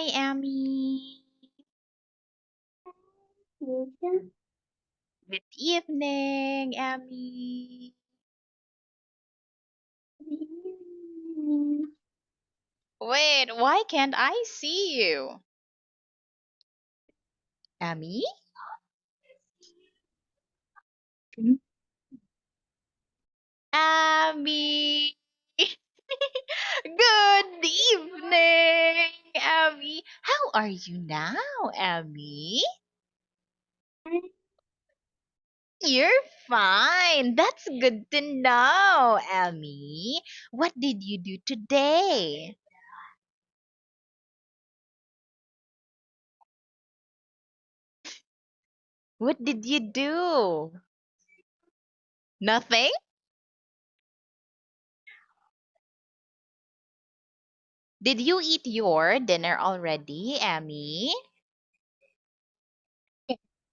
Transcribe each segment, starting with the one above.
Hi, Amy. Good evening, Amy. Wait, why can't I see you? Amy? Amy. Good evening, Amy. How are you now, Amy? You're fine. That's good to know, Amy. What did you do today? What did you do? Nothing? Did you eat your dinner already, Amy?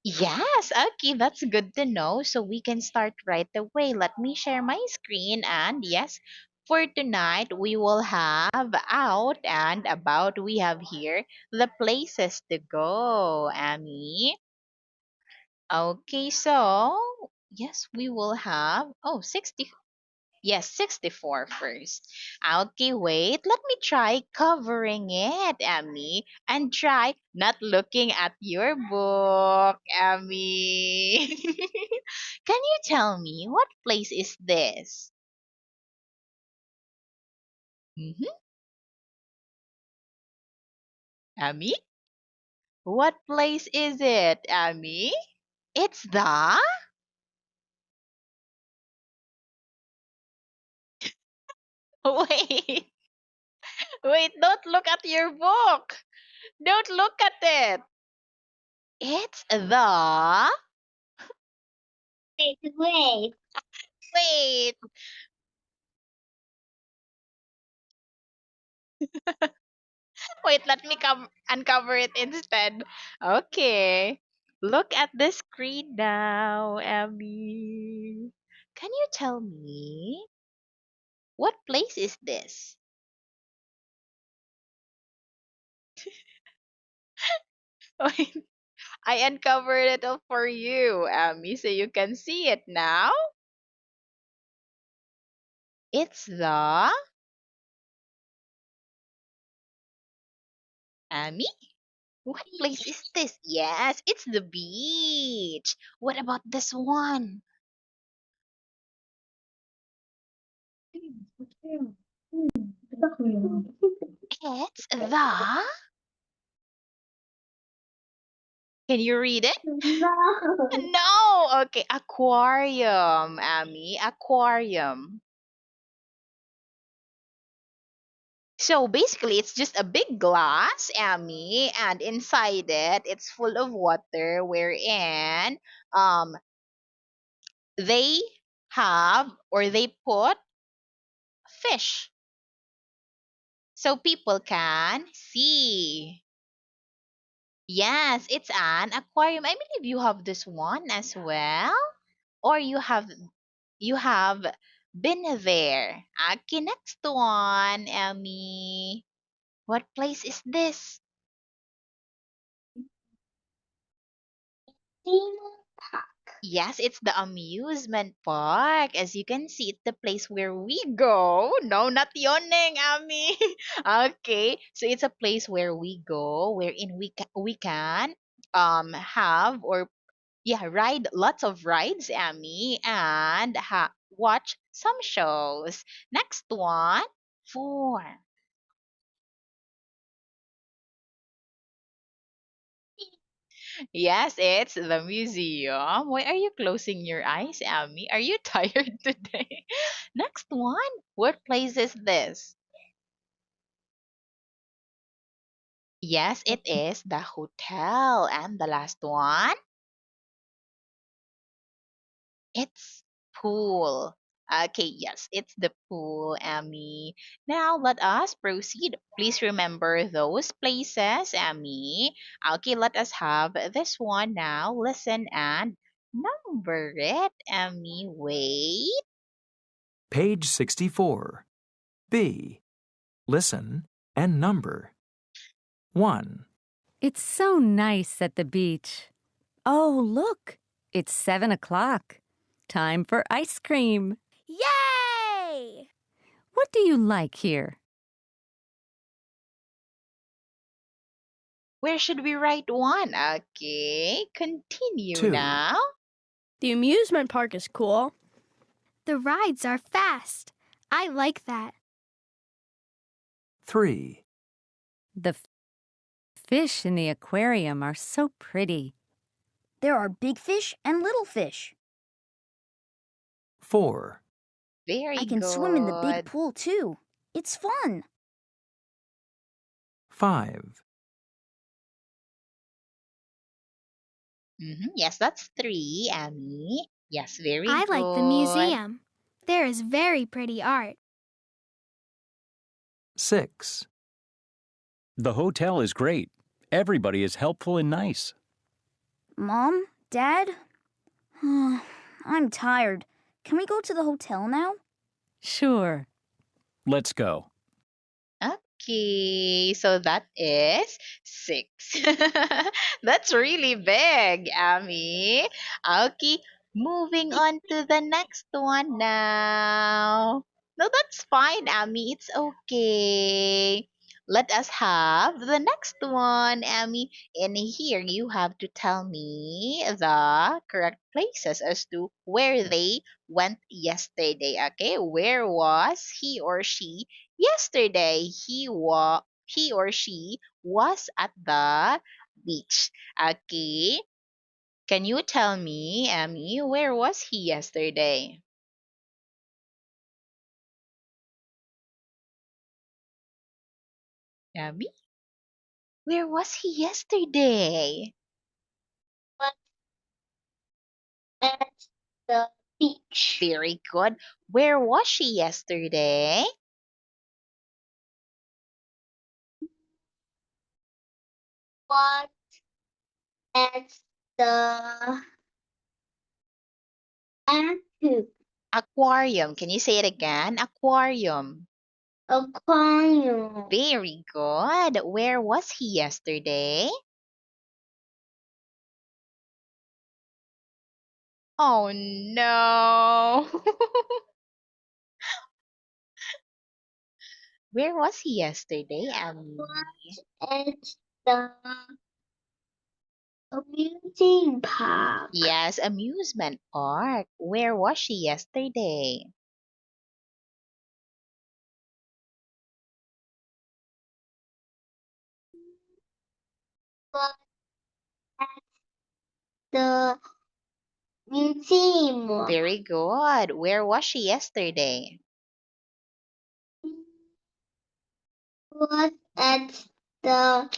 Yes, okay, that's good to know. So we can start right away. Let me share my screen. And yes, for tonight, we will have out and about. We have here the places to go, Amy. Okay, so yes, we will have, oh, 60. Yes, 64 first. Okay, wait. Let me try covering it, Emmy. And try not looking at your book, Emmy. Can you tell me what place is this? Mm-hmm. Emmy? What place is it, Emmy? It's the... Wait. Wait, don't look at your book. Don't look at it. It's the... Wait. Wait. Wait, let me uncover it instead. Okay. Look at the screen now, Abby. Can you tell me what place is this? Wait, I uncovered it all for you, Abby, so you can see it now. It's the Amy. What place is this? Yes, it's the beach. What about this one? It's the... Can you read it? No. No. Okay, aquarium, Amy. Aquarium. So basically, it's just a big glass, Amy, and inside it, it's full of water. Wherein, um, they have or they put fish, so people can see. Yes, it's an aquarium. I believe you have this one as well, or you have been there. Okay, next one, Emmy. What place is this? Yes, it's the amusement park. As you can see, it's the place where we go. No, not yawning, Ami. Okay, so it's a place where we go, wherein we can have or yeah ride lots of rides, Ami, and watch some shows. Next one, four. Yes, it's the museum. Why are you closing your eyes, Amy? Are you tired today? Next one. What place is this? Yes, it is the hotel. And the last one, it's pool. Okay, yes, it's the pool, Amy. Now let us proceed. Please remember those places, Amy. Okay, let us have this one now. Listen and number it, Amy. Wait. Page 64. B. Listen and number. 1, It's so nice at the beach. Oh, look, it's 7 o'clock. Time for ice cream. Yay! What do you like here? Where should we write 1? Okay, continue 2, now. The amusement park is cool. The rides are fast. I like that. 3, The fish in the aquarium are so pretty. There are big fish and little fish. 4, Very I can good. swim in the big pool too. It's fun. 5, Yes, that's 3, Emmy. Yes, very I good. like the museum. There is very pretty art. 6, The hotel is great. Everybody is helpful and nice. Mom? Dad? I'm tired. Can we go to the hotel now? Sure. Let's go. Okay, so that is 6. That's really big, Amy. Okay, moving on to the next one now. No, that's fine, Amy. It's okay. Let us have the next one, Amy. In here, you have to tell me the correct places as to where they went yesterday. Okay, where was he or she yesterday? He or she was at the beach. Okay. Can you tell me, Amy, where was he yesterday? Amy? Where was he yesterday? At the beach. Very good. Where was she yesterday? Was at the Aquarium. Can you say it again? Aquarium. aquarium. Very good. Where was he yesterday? Oh no. Where was he yesterday, Amy? At the amusement park. Yes, amusement park. Where was she yesterday? Was at the museum. Very good. Where was she yesterday? Was at the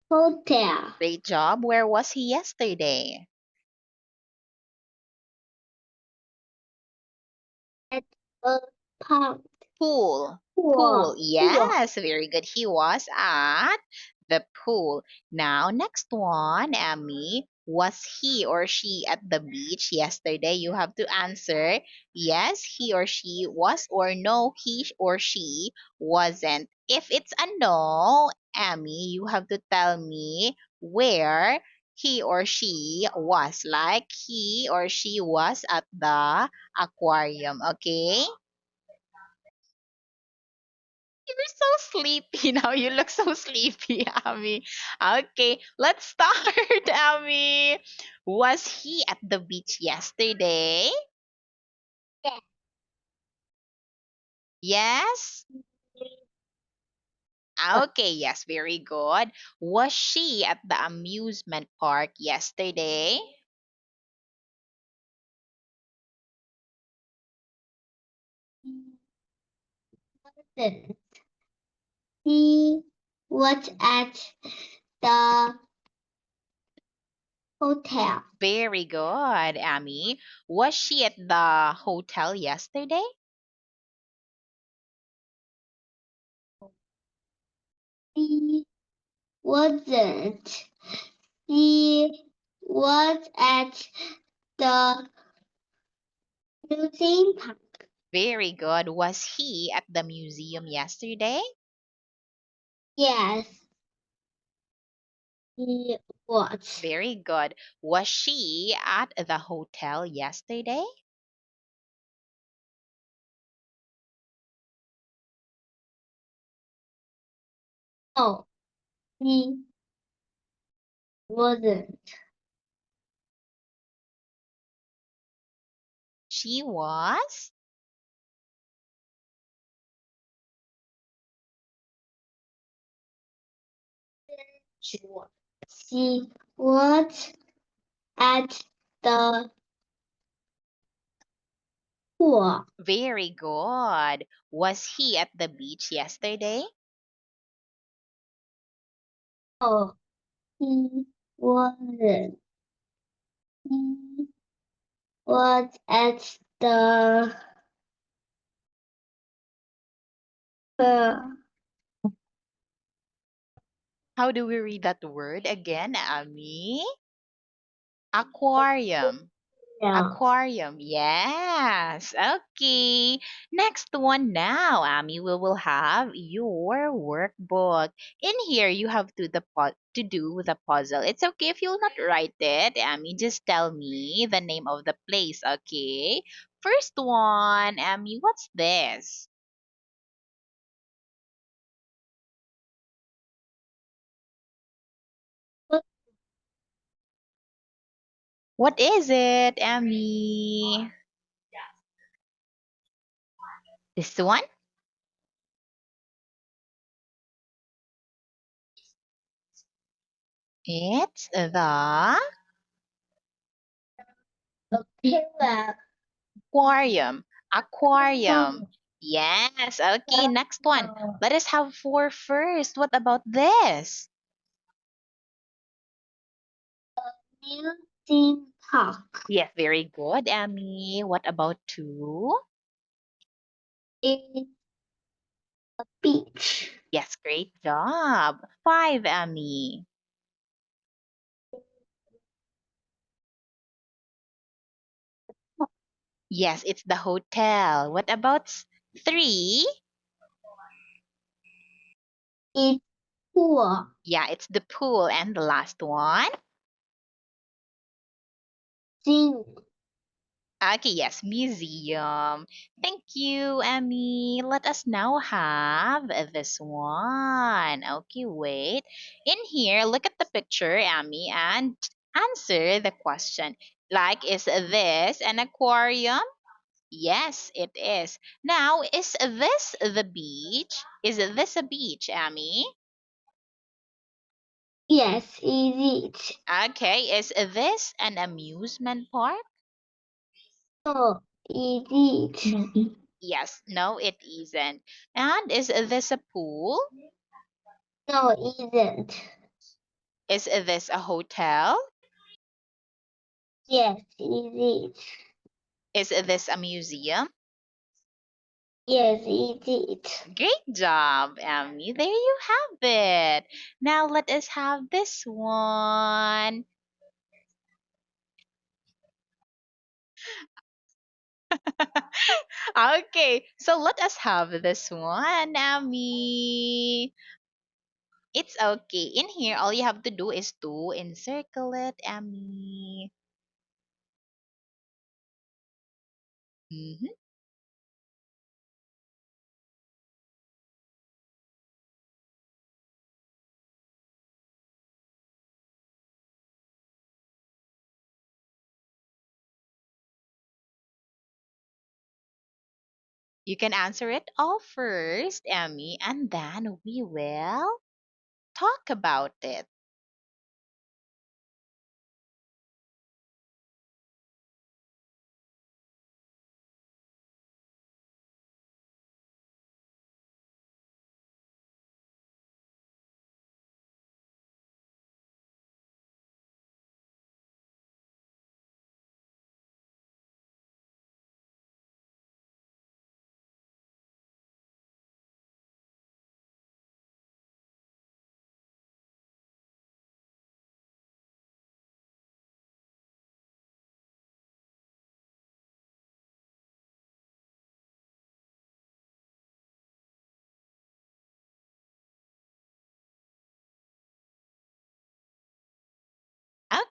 hotel. Great job. Where was he yesterday? At a park. Pool. Pool. Yes, very good. He was at the pool. Now, next one, Emmy. Was he or she at the beach yesterday? You have to answer yes, he or she was, or no, he or she wasn't. If it's a no, Emmy, you have to tell me where he or she was. Like he or she was at the aquarium, okay? You're so sleepy now. You look so sleepy, Ami. Okay, let's start, Ami. Was he at the beach yesterday? Yes. Yes? Okay, yes, very good. Was she at the amusement park yesterday? Wasn't. He was at the hotel. Very good, Ami. Was she at the hotel yesterday? He wasn't. He was at the museum park. Very good. Was he at the museum yesterday? Yes. He was. Very good. Was she at the hotel yesterday? No, he wasn't. She was. She was. She was at the pool. Very good. Was he at the beach yesterday? No, he wasn't. He was at the uh, How do we read that word again, Ami? Aquarium. yeah. Aquarium. Yes. Okay. Next one now, Ami. We will have your workbook. In here, you have to do the puzzle. It's okay if you'll not write it, Ami. Just tell me the name of the place. Okay. First one, Ami. What's this? What is it, Ami? This one? It's the A pillar. aquarium. Aquarium. Yes. Okay, next one. Let us have four first. What about this? New theme park. Yes, very good, Emmy. What about two? It's a beach. Yes, great job. Five, Emmy. Yes, it's the hotel. What about three? It's pool. Yeah, it's the pool. And the last one? Sing. Okay, yes, museum. Thank you, Emmy. Let us now have this one. Okay, wait. In here, look at the picture, Emmy, and answer the question. Like, is this an aquarium? Yes, it is. Now, is this the beach? Is this a beach, Emmy? Yes, it is. Okay, is this an amusement park? No, it is. Yes, no, it isn't. And is this a pool? No, it isn't. Is this a hotel? Yes, it is. Is this a museum? Yes, it is. Great job, Emmy. There you have it. Now let us have this one. Okay, so let us have this one, Emmy. It's okay. In here, all you have to do is to encircle it, Emmy. Mhm. You can answer it all first, Emmy, and then we will talk about it.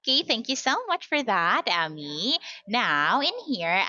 Okay, thank you so much for that, Amy. Now, in here,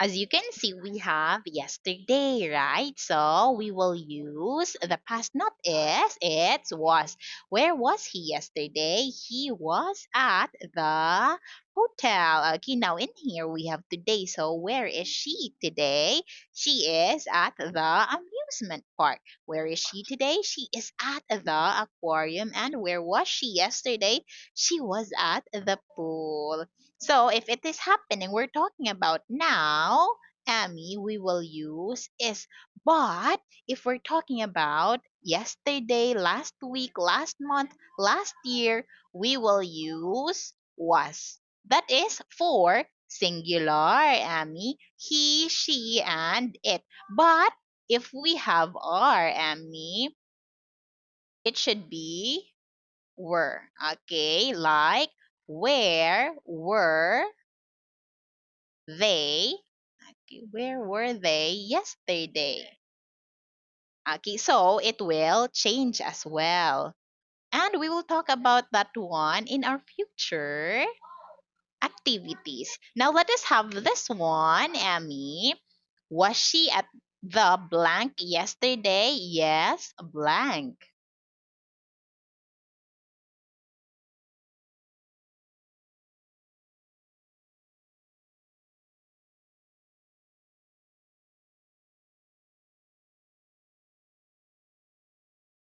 as you can see, we have yesterday, right? So we will use the past, not is, it's was. Where was he yesterday? He was at the hotel. Okay, now in here we have today. So where is she today? She is at the amusement park. Where is she today? She is at the aquarium. And where was she yesterday? She was at the pool. So if it is happening, we're talking about now, Amy, we will use is. But if we're talking about yesterday, last week, last month, last year, we will use was. That is for singular, Amy. He, she, and it. But if we have are, Amy, it should be were. Okay, like where were they? Okay, where were they yesterday? Okay, so it will change as well. And we will talk about that one in our future activities. Now let us have this one, Emmy. Was she at the blank yesterday? Yes, blank.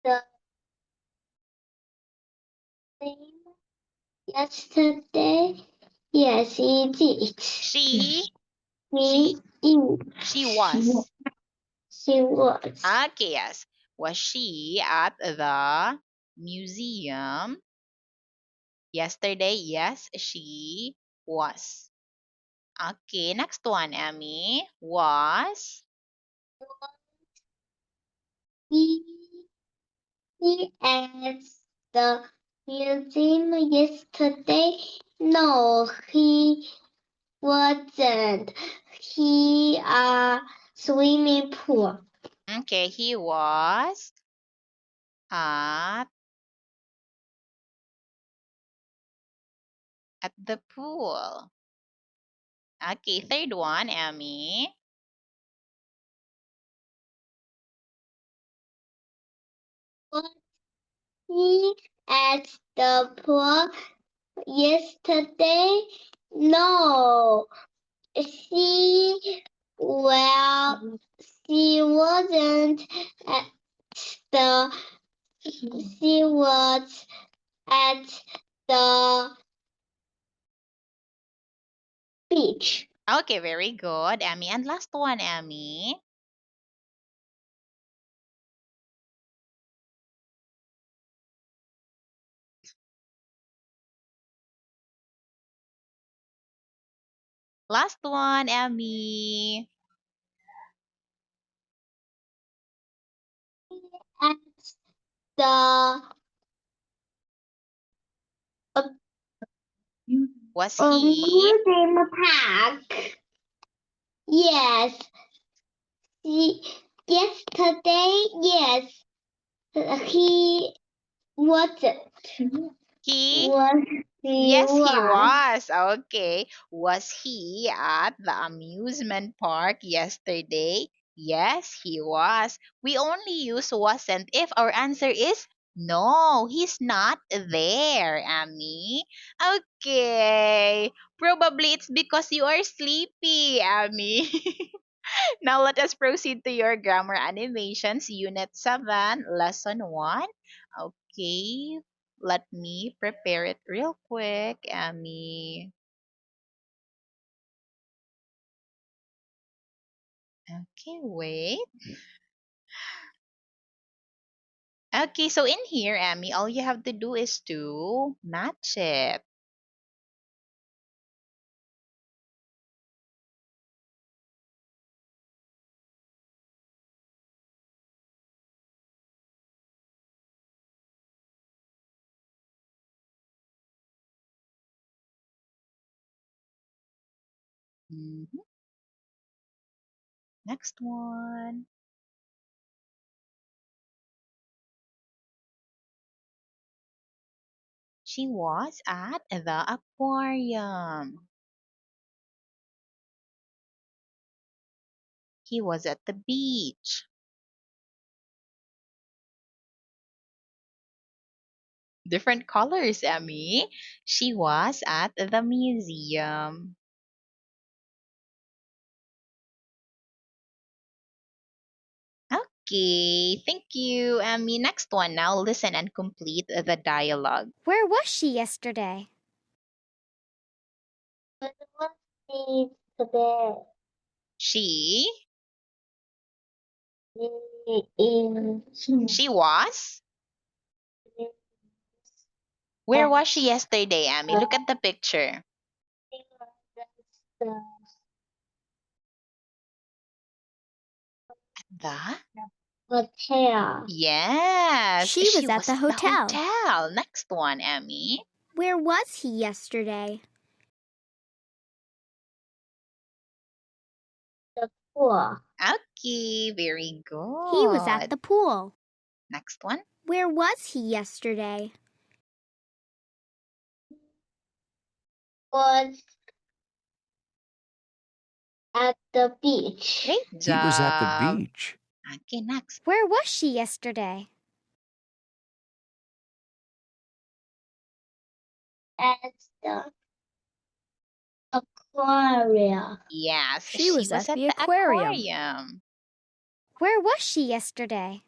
The same yesterday. Yes, he did. She He did. she was. She was. Okay, yes. Was she at the museum yesterday? Yes, she was. Okay, next one, Emmy. Was. He at the museum yesterday. No, he wasn't. He swimming pool. Okay, he was at the pool. Okay, third one, Emmy. Was he at the pool yesterday? No, she she wasn't at the she was at the beach. Okay, very good, Emmy. And last one, Emmy. Last one, Emmy. At the Was he? amusement park. Yes, yesterday. Yes, he wasn't. He? Was he Yes, he was? was. Okay. Was he at the amusement park yesterday? Yes, he was. We only use wasn't if our answer is no, he's not there, Amy. Okay. Probably it's because you are sleepy, Amy. Now let us proceed to your grammar animations, Unit 7, Lesson 1. Okay, let me prepare it real quick, Amy. Okay, wait. Okay, so in here, Amy, all you have to do is to match it. Mhm. Next one. She was at the aquarium. He was at the beach. Different colors, Emmy. She was at the museum. Okay, thank you, Emmy. Next one now. Listen and complete the dialogue. Where was she yesterday? What was she today? She In she was. Where was she yesterday, Emmy? Look at the picture. the The hotel. yes, She was at the at hotel. hotel. Next one, Emmy. Where was he yesterday? The pool. Okay, very good. He was at the pool. Next one. Where was he yesterday? Was at the beach. Great He job. was at the beach. Okay, next. Where was she yesterday? At the aquarium. Yes, She was at the aquarium. aquarium. Where was she yesterday?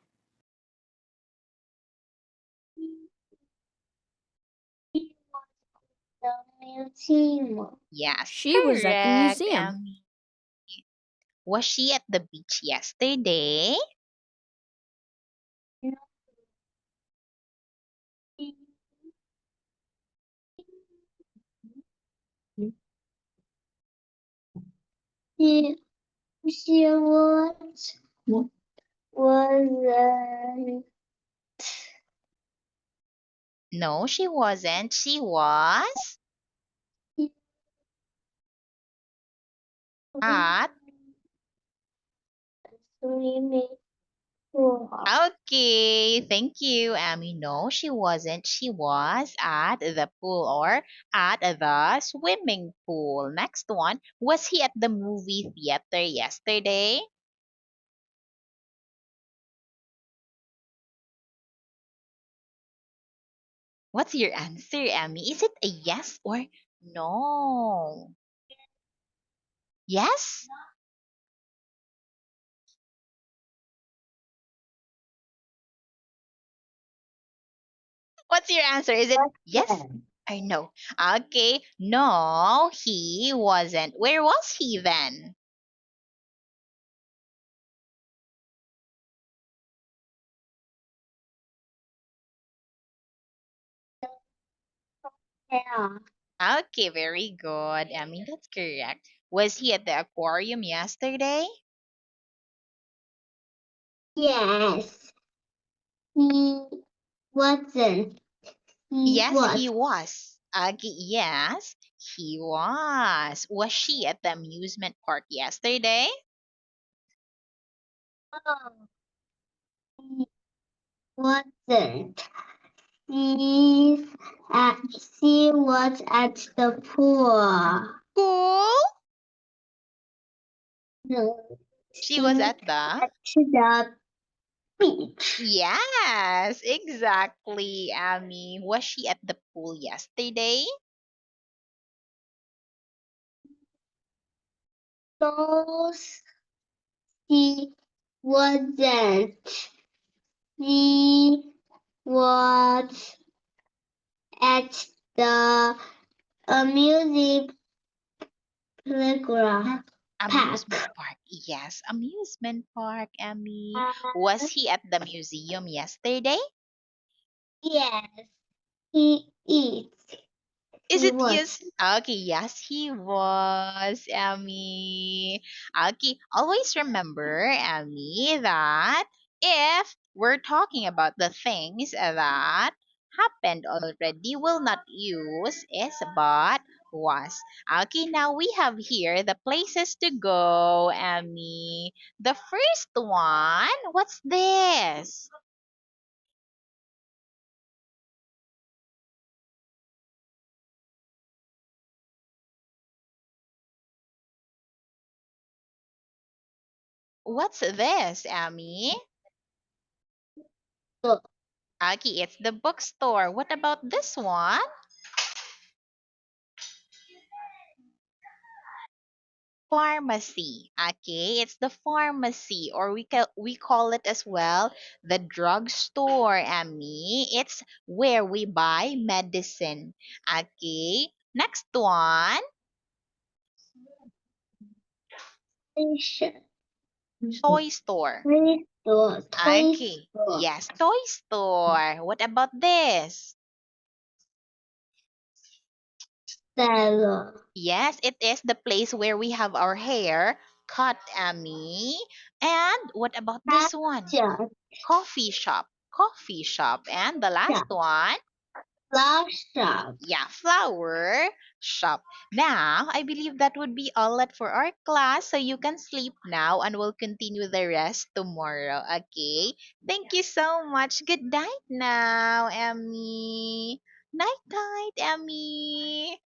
The museum. Yes, She was at the correct, museum. Emmy. Was she at the beach yesterday? She, she was No, she wasn't. She was at. swimming pool. Okay, thank you, Amy. No, she wasn't. She was at the pool or at the swimming pool. Next one. Was he at the movie theater yesterday? What's your answer, Amy? Is it a yes or no? Yes? What's your answer? Is it yes or no? Okay, no, he wasn't. Where was he then? Yeah. Okay, very good. I mean, that's correct. Was he at the aquarium yesterday? Yes. He wasn't. He Yes, was. he was. Yes, he was. Was she at the amusement park yesterday? He wasn't. She's at, she was at the pool. Cool. No, She was at the. at the beach. Yes, exactly, Amy. Was she at the pool yesterday? So she wasn't. She was at the amusement playground. Amusement park. Yes, amusement park, Amy. Was he at the museum yesterday? Yes, he is. Is He it was. yes? Okay, yes, he was, Emmy. Okay, always remember, Emmy, that if we're talking about the things that happened already, will not use is but was. Okay, now we have here the places to go, Emmy. The first one, what's this? What's this, Emmy? Book. Okay, it's the bookstore. What about this one? Pharmacy. Okay, it's the pharmacy, or we call it as well the drugstore, Emmy. It's where we buy medicine. Okay, next one, Station. toy store. Toy store. Toy Okay, store. yes, toy store. What about this? Salon. Yes, it is the place where we have our hair cut, Emmy. And what about this one? Shop. Coffee shop. Coffee shop. And the last Shop. one, Flower shop. yeah, flower shop. Now, I believe that would be all that for our class. So you can sleep now and we'll continue the rest tomorrow. Okay? Thank you so much. Good night now, Emmy. Night, night, Emmy.